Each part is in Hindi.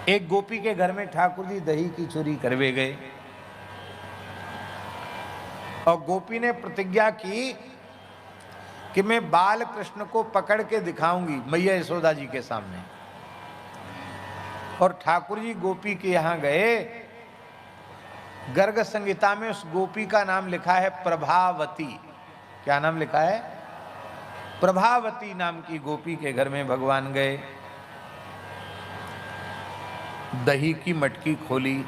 एक गोपी के घर में ठाकुर जी दही की चोरी करवे गए और गोपी ने प्रतिज्ञा की कि मैं बाल कृष्ण को पकड़ के दिखाऊंगी मैया यशोदा जी के सामने। और ठाकुर जी गोपी के यहां गए। गर्ग संहिता में उस गोपी का नाम लिखा है प्रभावती। क्या नाम लिखा है? प्रभावती नाम की गोपी के घर में भगवान गए। दही की मटकी खोली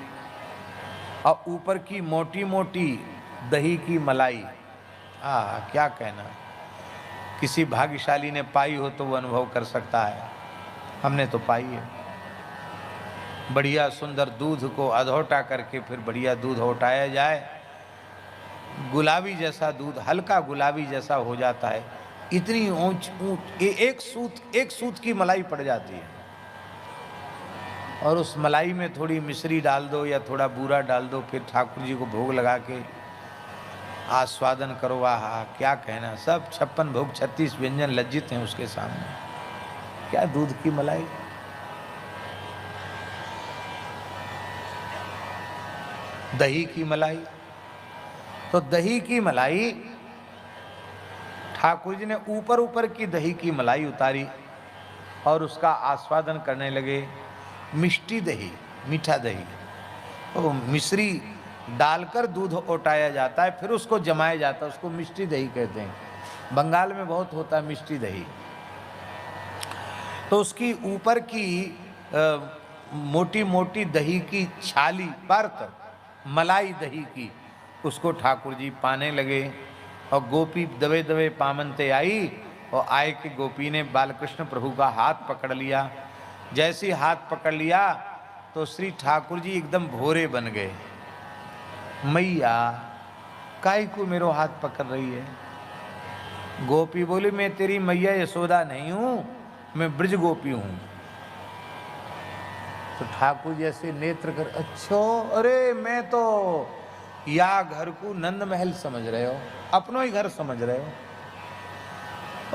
और ऊपर की मोटी मोटी दही की मलाई। क्या कहना, किसी भाग्यशाली ने पाई हो तो वो अनुभव कर सकता है। हमने तो पाई है। बढ़िया सुंदर दूध को अधोटा करके फिर बढ़िया दूध होटाया जाए, गुलाबी जैसा दूध, हल्का गुलाबी जैसा हो जाता है। इतनी ऊंच एक सूत की मलाई पड़ जाती है। और उस मलाई में थोड़ी मिश्री डाल दो या थोड़ा बूरा डाल दो, फिर ठाकुर जी को भोग लगा के आस्वादन करो। क्या कहना, सब 56 भोग 36 व्यंजन लज्जित हैं उसके सामने। क्या दूध की मलाई, दही की मलाई। तो दही की मलाई ठाकुर जी ने ऊपर ऊपर की दही की मलाई उतारी और उसका आस्वादन करने लगे। मिष्टी दही, मीठा दही, तो मिश्री डालकर दूध ओटाया जाता है, फिर उसको जमाया जाता है, उसको मिष्टी दही कहते हैं। बंगाल में बहुत होता है मिष्टी दही। तो उसकी ऊपर की मोटी मोटी दही की छाली परत, मलाई दही की, उसको ठाकुर जी पाने लगे। और गोपी दबे दबे पामनते आई और आए कि गोपी ने बालकृष्ण प्रभु का हाथ पकड़ लिया। जैसे ही हाथ पकड़ लिया तो श्री ठाकुर जी एकदम भोरे बन गए। मैया काहे को मेरो हाथ पकड़ रही है? गोपी बोली, मैं तेरी मैया यशोदा नहीं हूं, मैं ब्रज गोपी हूं। तो ठाकुर जी ऐसे नेत्र कर, अच्छो, अरे मैं तो या घर को नंद महल समझ रहे हो, अपनों ही घर समझ रहे हो,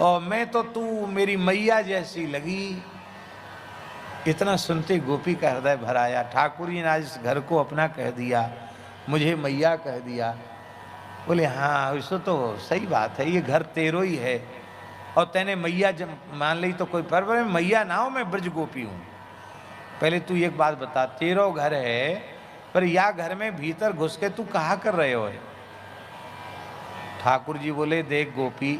और मैं तो तू मेरी मैया जैसी लगी। इतना सुनते गोपी का हृदय भर आया। ठाकुर जी ने आज इस घर को अपना कह दिया, मुझे मैया कह दिया। बोले हाँ वैसे तो सही बात है, ये घर तेरो ही है और तैने मैया जब मान ली तो कोई पर मैया ना हो, मैं ब्रज गोपी हूँ। पहले तू एक बात बता, तेरो घर है पर या घर में भीतर घुस के तू कहाँ कर रहे हो? ठाकुर जी बोले, देख गोपी,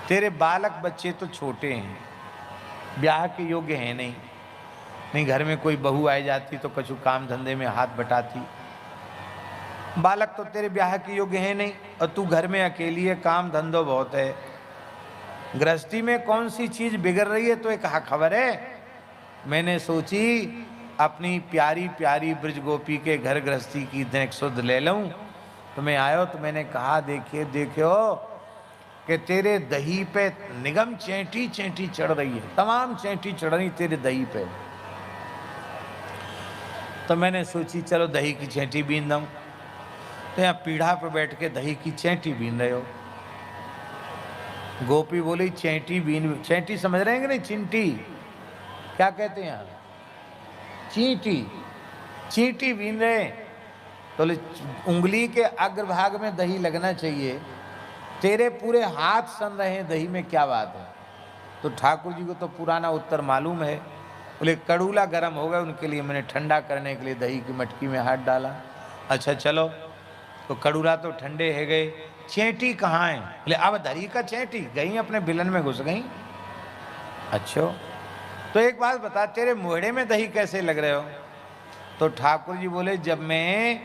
तेरे बालक बच्चे तो छोटे हैं, ब्याह के योग्य हैं नहीं घर में कोई बहू आ जाती तो कछु काम धंधे में हाथ बटाती। बालक तो तेरे ब्याह के योग्य हैं नहीं और तू घर में अकेली है, काम धंधो बहुत है। गृहस्थी में कौन सी चीज बिगड़ रही है तो ये कहा खबर है? मैंने सोची अपनी प्यारी प्यारी ब्रज गोपी के घर गृहस्थी की देख सुध ले लूं, तो मैं आयो तो मैंने कहा देखियो कि तेरे दही पे निगम चैंटी चैंटी चढ़ रही है, तमाम चैंटी चढ़ रही तेरे दही पे। तो मैंने सोची चलो दही की चैंटी बीन दूं। तो यहाँ पीढ़ा पर बैठ के दही की चैंटी बीन रहे हो। गोपी बोली, चैंटी बीन, चैंटी समझ रहे हैं कि नहीं? चिंटी क्या कहते हैं यहाँ? चींटी, चींटी बीन रहे। तो उंगली के अग्रभाग में दही लगना चाहिए, तेरे पूरे हाथ सन रहे हैं दही में, क्या बात है? तो ठाकुर जी को तो पुराना उत्तर मालूम है। बोले कड़ूला गर्म हो गया, उनके लिए मैंने ठंडा करने के लिए दही की मटकी में हाथ डाला। अच्छा चलो, तो कड़ूला तो ठंडे है गए, चैंटी कहाँ है? बोले अब दही का चैंटी गई अपने बिलन में घुस गई। अच्छा तो एक बात बता, तेरे मोहड़े में दही कैसे लग रहे हो? तो ठाकुर जी बोले, जब मैं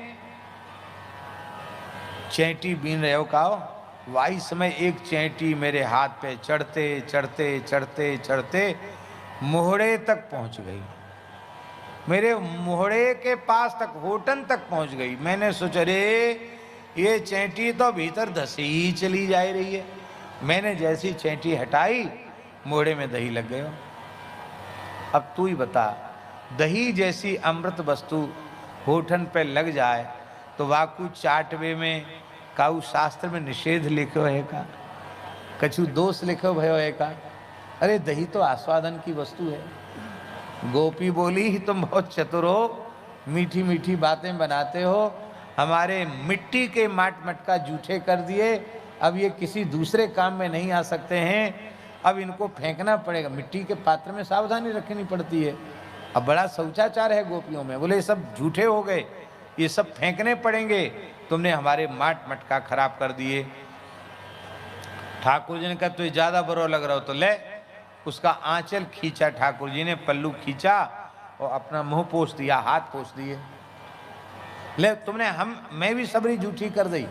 चैंटी बीन रहे हो कहो, वाही समय एक चैंटी मेरे हाथ पे चढ़ते चढ़ते चढ़ते चढ़ते मोहड़े तक पहुंच गई, मेरे मोहड़े के पास तक, होठन तक पहुंच गई। मैंने सोचा रे ये चैंटी तो भीतर धसी ही चली जा रही है। मैंने जैसी चैंटी हटाई, मोहड़े में दही लग गया। अब तू ही बता, दही जैसी अमृत वस्तु होठन पे लग जाए तो वाकू चाटवे में काऊ शास्त्र में निषेध लिखो है का, कछु दोष लिखो भयो है का? अरे दही तो आस्वादन की वस्तु है। गोपी बोली तुम बहुत चतुर हो, मीठी मीठी बातें बनाते हो, हमारे मिट्टी के माट मटका जूठे कर दिए, अब ये किसी दूसरे काम में नहीं आ सकते हैं, अब इनको फेंकना पड़ेगा। मिट्टी के पात्र में सावधानी रखनी पड़ती है। अब बड़ा शौचाचार है गोपियों में। बोले ये सब झूठे हो गए, ये सब फेंकने पड़ेंगे, तुमने हमारे माट मटका खराब कर दिए। ठाकुर जी ने कहा तो ज्यादा बुरा लग रहा हो तो ले, उसका आंचल खींचा ठाकुर जी ने, पल्लू खींचा और अपना मुंह पोंछ दिया, हाथ पोंछ दिए। ले तुमने मैं भी सबरी झूठी कर दी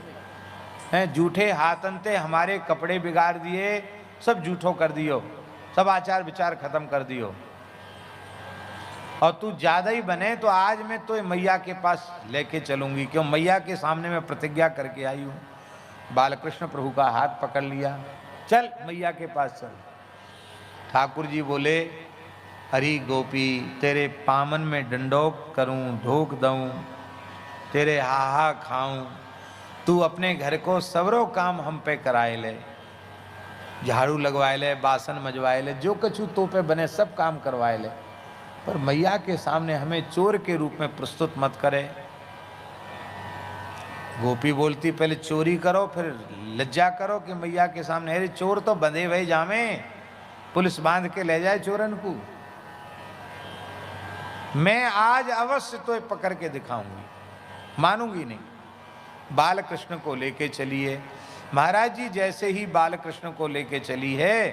हैं, झूठे हाथ अंते हमारे कपड़े बिगाड़ दिए, सब झूठो कर दियो, सब आचार विचार खत्म कर दियो। और तू ज्यादा ही बने तो आज मैं तो मैया के पास लेके चलूंगी, क्यों मैया के सामने मैं प्रतिज्ञा करके आई हूं। बालकृष्ण प्रभु का हाथ पकड़ लिया, चल मैया के पास चल। ठाकुर जी बोले हरी गोपी तेरे पामन में डंडोक करूं, ढोक दूं, तेरे हाहा खाऊं, तू अपने घर को सबरो काम हम पे कराए ले, झाड़ू लगवाए ले, बासन मजवाए ले, जो कछु तो पे बने सब काम करवाए ले, पर मैया के सामने हमें चोर के रूप में प्रस्तुत मत करे। गोपी बोलती पहले चोरी करो फिर लज्जा करो कि मैया के सामने। अरे चोर तो बंधे हुए जामे, पुलिस बांध के ले जाए चोरन को। मैं आज अवश्य तो पकड़ के दिखाऊंगी, मानूंगी नहीं। बालकृष्ण को लेके चलिए। महाराज जी जैसे ही बालकृष्ण को लेके चली है,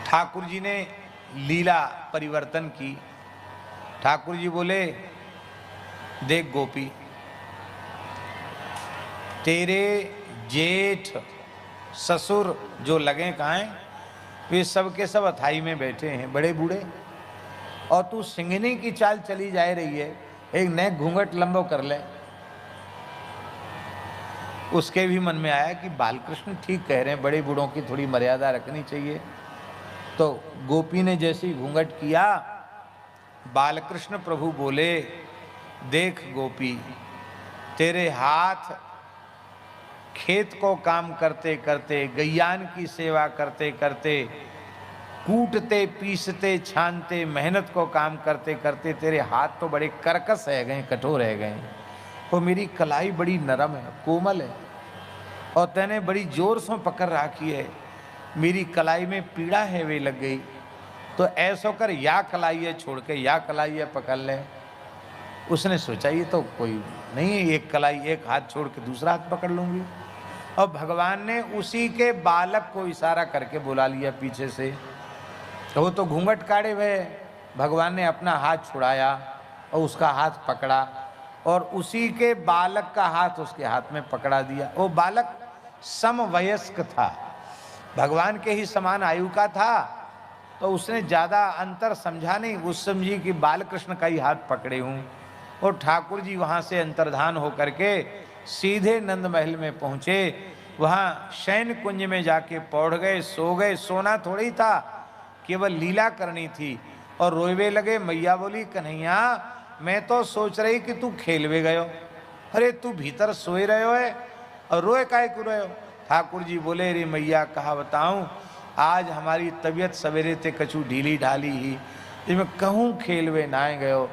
ठाकुर जी ने लीला परिवर्तन की। ठाकुर जी बोले देख गोपी, तेरे जेठ ससुर जो लगे कहाँ हैं, वे सब के सब अथाई में बैठे हैं, बड़े बूढ़े, और तू सिंघनी की चाल चली जा रही है, एक नए घूंघट लंबो कर ले। उसके भी मन में आया कि बालकृष्ण ठीक कह रहे हैं, बड़े बूढ़ों की थोड़ी मर्यादा रखनी चाहिए। तो गोपी ने जैसे ही घूंघट किया, बालकृष्ण प्रभु बोले देख गोपी, तेरे हाथ खेत को काम करते करते, गैयान की सेवा करते करते, कूटते पीसते छानते, मेहनत को काम करते करते तेरे हाथ तो बड़े कर्कश रह गए, कठोर रह गए, और मेरी कलाई बड़ी नरम है, कोमल है, और तैने बड़ी जोर से पकड़ रखी है, मेरी कलाई में पीड़ा है वे लग गई, तो ऐसा कर या कलाई छोड़ के या कलाई पकड़ ले। उसने सोचा ये तो कोई नहीं, एक कलाई एक हाथ छोड़ के दूसरा हाथ पकड़ लूंगी। और भगवान ने उसी के बालक को इशारा करके बुला लिया पीछे से, तो वो तो घूंघट काढ़े हुए, भगवान ने अपना हाथ छुड़ाया और उसका हाथ पकड़ा, और उसी के बालक का हाथ उसके हाथ में पकड़ा दिया। वो बालक समवयस्क था, भगवान के ही समान आयु का था, तो उसने ज़्यादा अंतर समझा नहीं, उस समझी कि बालकृष्ण का ही हाथ पकड़े हूँ। और ठाकुर जी वहाँ से अंतर्धान होकर के सीधे नंद महल में पहुँचे, वहाँ शयन कुंज में जाके पौड़ गए, सो गए। सोना थोड़ी था, केवल लीला करनी थी, और रोवे लगे। मैया बोली कन्हैया मैं तो सोच रही कि तू खेलवे गयो, अरे तू भीतर सोए रहे है और रोए काहे को रहे हो। ठाकुर जी बोले रे मैया कहा बताऊं, आज हमारी तबीयत सवेरे ते कछु ढीली ढाली ही, मैं कहूँ खेलवे नाए गयो,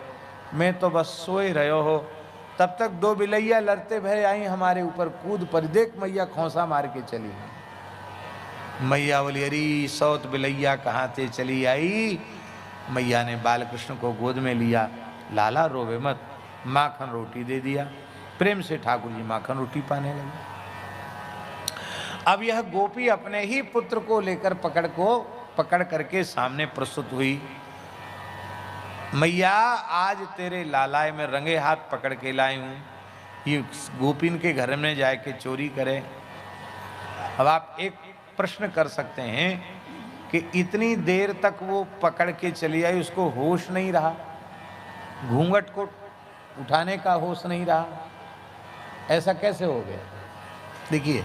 मैं तो बस सोए रहो हो। तब तक दो बिलैया लड़ते भय आई हमारे ऊपर, कूद पर देख मैया खोसा मार के चली। मैया बोली अरे सौत बिलैया कहाँ थे चली आई। मैया ने बालकृष्ण को गोद में लिया, लाला रोवे मत, माखन रोटी दे दिया। प्रेम से ठाकुर जी माखन रोटी पाने लगे। अब यह गोपी अपने ही पुत्र को लेकर पकड़ करके सामने प्रस्तुत हुई। मैया आज तेरे लालाए में रंगे हाथ पकड़ के लाई हूँ, ये गोपीन के घर में जाके चोरी करे। अब आप एक प्रश्न कर सकते हैं कि इतनी देर तक वो पकड़ के चली आई, उसको होश नहीं रहा, घूंघट को उठाने का होश नहीं रहा, ऐसा कैसे हो गया। देखिए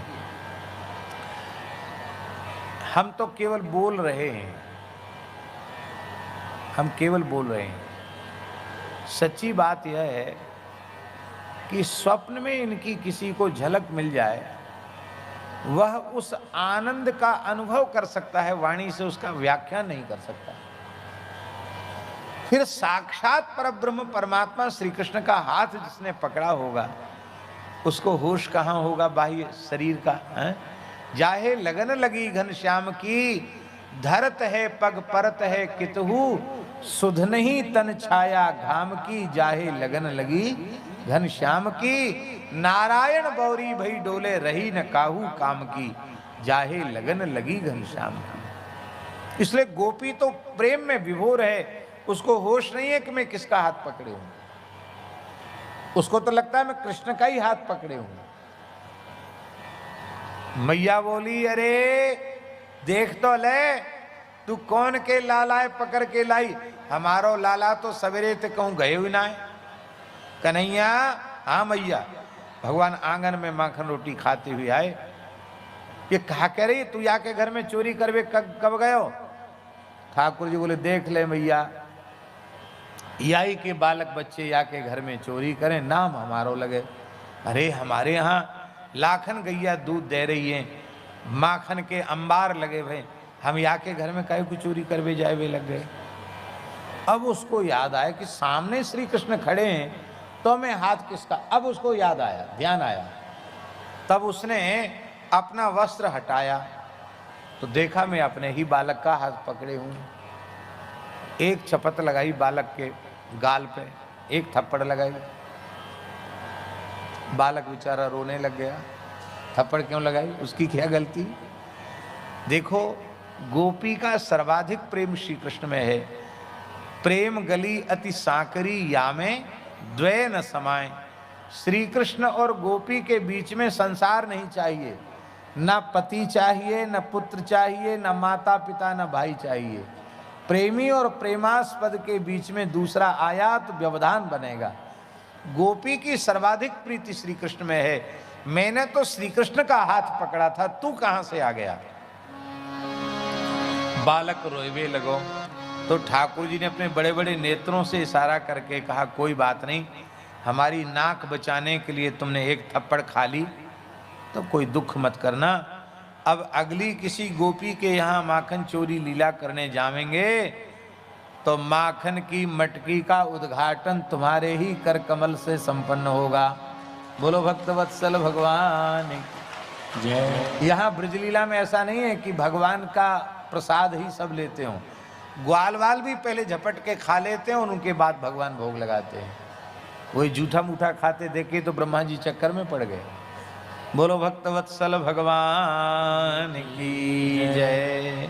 हम तो केवल बोल रहे हैं, हम केवल बोल रहे हैं। सच्ची बात यह है कि स्वप्न में इनकी किसी को झलक मिल जाए वह उस आनंद का अनुभव कर सकता है, वाणी से उसका व्याख्यान नहीं कर सकता। फिर साक्षात परब्रह्म परमात्मा श्री कृष्ण का हाथ जिसने पकड़ा होगा उसको होश कहाँ होगा बाह्य शरीर का है? जाहे लगन लगी घनश्याम की, धरत है पग परत है कितहु, सुध नहीं तन छाया घाम की, जाहे लगन लगी घनश्याम की, नारायण गौरी भई डोले रही न काहू काम की, जाहे लगन लगी घनश्याम की। इसलिए गोपी तो प्रेम में विभोर है, उसको होश नहीं है कि मैं किसका हाथ पकड़े हूं, उसको तो लगता है मैं कृष्ण का ही हाथ पकड़े हूं। मैया बोली अरे देख तो ले, तू कौन के लालाए पकड़ के लाई, हमारो लाला तो सवेरे ते कहूं गए हुए ना है। कन्हैया हाँ मैया। भगवान आंगन में माखन रोटी खाते हुए आए, ये कहा कह रही तू या के घर में चोरी करवे कब गयो? ठाकुर जी बोले देख ले मैया, याई के बालक बच्चे या के घर में चोरी करें, नाम हमारो लगे। अरे हमारे यहाँ लाखन गैया दूध दे रही है, माखन के अंबार लगे हुए, हम या के घर में काहे को चोरी करवे जाए वे लग गए। अब उसको याद आया कि सामने श्री कृष्ण खड़े हैं तो मैं हाथ किसका, अब उसको याद आया, ध्यान आया। तब उसने अपना वस्त्र हटाया तो देखा मैं अपने ही बालक का हाथ पकड़े हूं। एक चपत लगाई बालक के गाल पे, एक थप्पड़ लगाई, बालक बेचारा रोने लग गया। थप्पड़ क्यों लगाई, उसकी क्या गलती? देखो गोपी का सर्वाधिक प्रेम श्री कृष्ण में है। प्रेम गली अति सांकरी या में द्वय न समाए। श्री कृष्ण और गोपी के बीच में संसार नहीं चाहिए, न पति चाहिए, न पुत्र चाहिए, न माता पिता, न भाई चाहिए। प्रेमी और प्रेमास्पद के बीच में दूसरा आया तो व्यवधान बनेगा। गोपी की सर्वाधिक प्रीति श्री कृष्ण में है। मैंने तो श्री कृष्ण का हाथ पकड़ा था, तू कहां से आ गया? बालक रोए लगो तो ठाकुर जी ने अपने बड़े बड़े नेत्रों से इशारा करके कहा कोई बात नहीं, हमारी नाक बचाने के लिए तुमने एक थप्पड़ खा ली तो कोई दुख मत करना। अब अगली किसी गोपी के यहाँ माखन चोरी लीला करने जावेंगे तो माखन की मटकी का उद्घाटन तुम्हारे ही कर कमल से संपन्न होगा। बोलो भक्तवत्सल भगवान जय। यहाँ ब्रजलीला में ऐसा नहीं है कि भगवान का प्रसाद ही सब लेते हों, ग्वाल वाल भी पहले झपट के खा लेते हैं और उनके बाद भगवान भोग लगाते हैं। वही जूठा मूठा खाते देखे तो ब्रह्मा जी चक्कर में पड़ गए। बोलो भक्तवत्सल भगवान की जय।